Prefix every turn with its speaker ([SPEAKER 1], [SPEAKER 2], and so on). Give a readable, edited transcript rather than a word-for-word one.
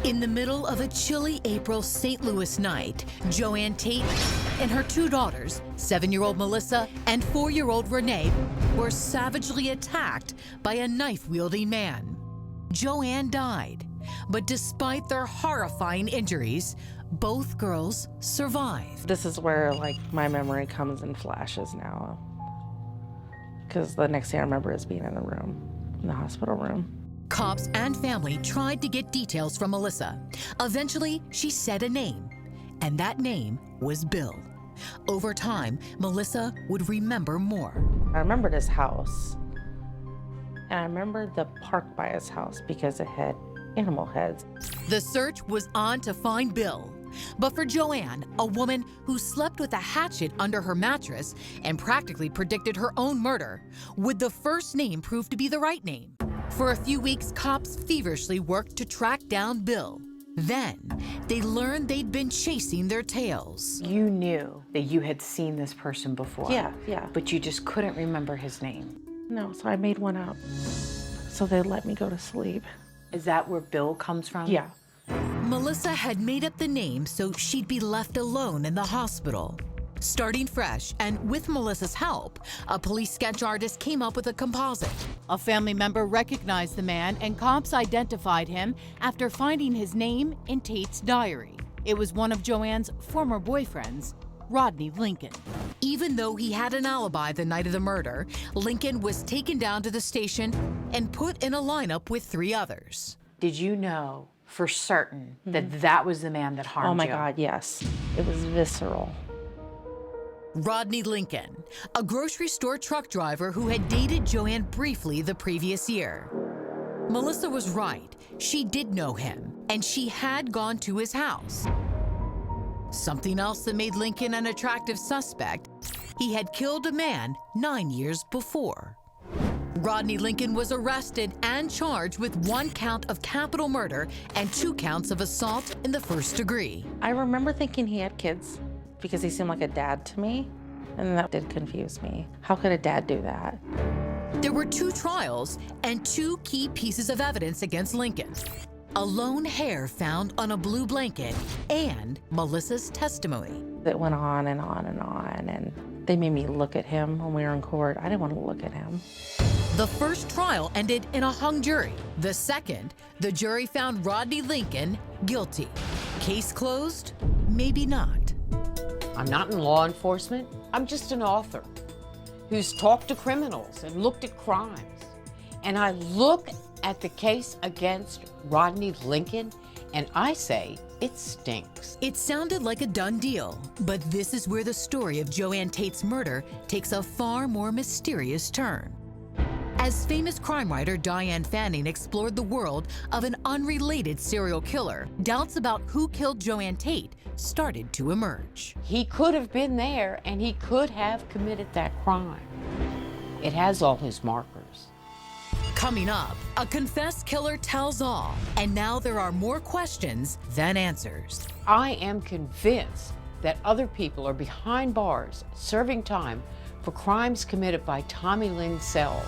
[SPEAKER 1] In the middle of a chilly April St. Louis night, JoAnn Tate and her two daughters, 7-year-old Melissa and 4-year-old Renee, were savagely attacked by a knife-wielding man. JoAnn died, but despite their horrifying injuries, both girls survived.
[SPEAKER 2] This is where, my memory comes in flashes now. Because the next thing I remember is being in the room, in the hospital room.
[SPEAKER 1] Cops and family tried to get details from Melissa. Eventually, she said a name, and that name was Bill. Over time, Melissa would remember more.
[SPEAKER 2] I remembered his house, and I remembered the park by his house because it had animal heads.
[SPEAKER 1] The search was on to find Bill. But for JoAnn, a woman who slept with a hatchet under her mattress and practically predicted her own murder, would the first name prove to be the right name? For a few weeks, cops feverishly worked to track down Bill. Then, they learned they'd been chasing their tails.
[SPEAKER 3] You knew that you had seen this person before.
[SPEAKER 2] Yeah.
[SPEAKER 3] But you just couldn't remember his name.
[SPEAKER 2] No, so I made one up. So they let me go to sleep.
[SPEAKER 3] Is that where Bill comes from?
[SPEAKER 2] Yeah.
[SPEAKER 1] Melissa had made up the name so she'd be left alone in the hospital. Starting fresh, and with Melissa's help, a police sketch artist came up with a composite. A family member recognized the man, and cops identified him after finding his name in Tate's diary. It was one of JoAnn's former boyfriends, Rodney Lincoln. Even though he had an alibi the night of the murder, Lincoln was taken down to the station and put in a lineup with 3 others.
[SPEAKER 3] Did you know for certain that that was the man that harmed you?
[SPEAKER 2] Oh my God, yes. It was visceral.
[SPEAKER 1] Rodney Lincoln, a grocery store truck driver who had dated JoAnn briefly the previous year. Melissa was right. She did know him, and she had gone to his house. Something else that made Lincoln an attractive suspect: he had killed a man 9 years before. Rodney Lincoln was arrested and charged with 1 count of capital murder and 2 counts of assault in the first degree.
[SPEAKER 2] I remember thinking he had kids because he seemed like a dad to me, and that did confuse me. How could a dad do that?
[SPEAKER 1] There were 2 trials and 2 key pieces of evidence against Lincoln: a lone hair found on a blue blanket and Melissa's testimony.
[SPEAKER 2] It went on and on and on, and they made me look at him when we were in court. I didn't want to look at him.
[SPEAKER 1] The first trial ended in a hung jury. The second, the jury found Rodney Lincoln guilty. Case closed? Maybe not.
[SPEAKER 4] I'm not in law enforcement. I'm just an author who's talked to criminals and looked at crimes. And I look at the case against Rodney Lincoln and I say, it stinks.
[SPEAKER 1] It sounded like a done deal, but this is where the story of JoAnn Tate's murder takes a far more mysterious turn. As famous crime writer Diane Fanning explored the world of an unrelated serial killer, doubts about who killed JoAnn Tate started to emerge.
[SPEAKER 4] He could have been there and he could have committed that crime. It has all his markers.
[SPEAKER 1] Coming up, a confessed killer tells all, and now there are more questions than answers.
[SPEAKER 4] I am convinced that other people are behind bars serving time for crimes committed by Tommy Lynn Sells.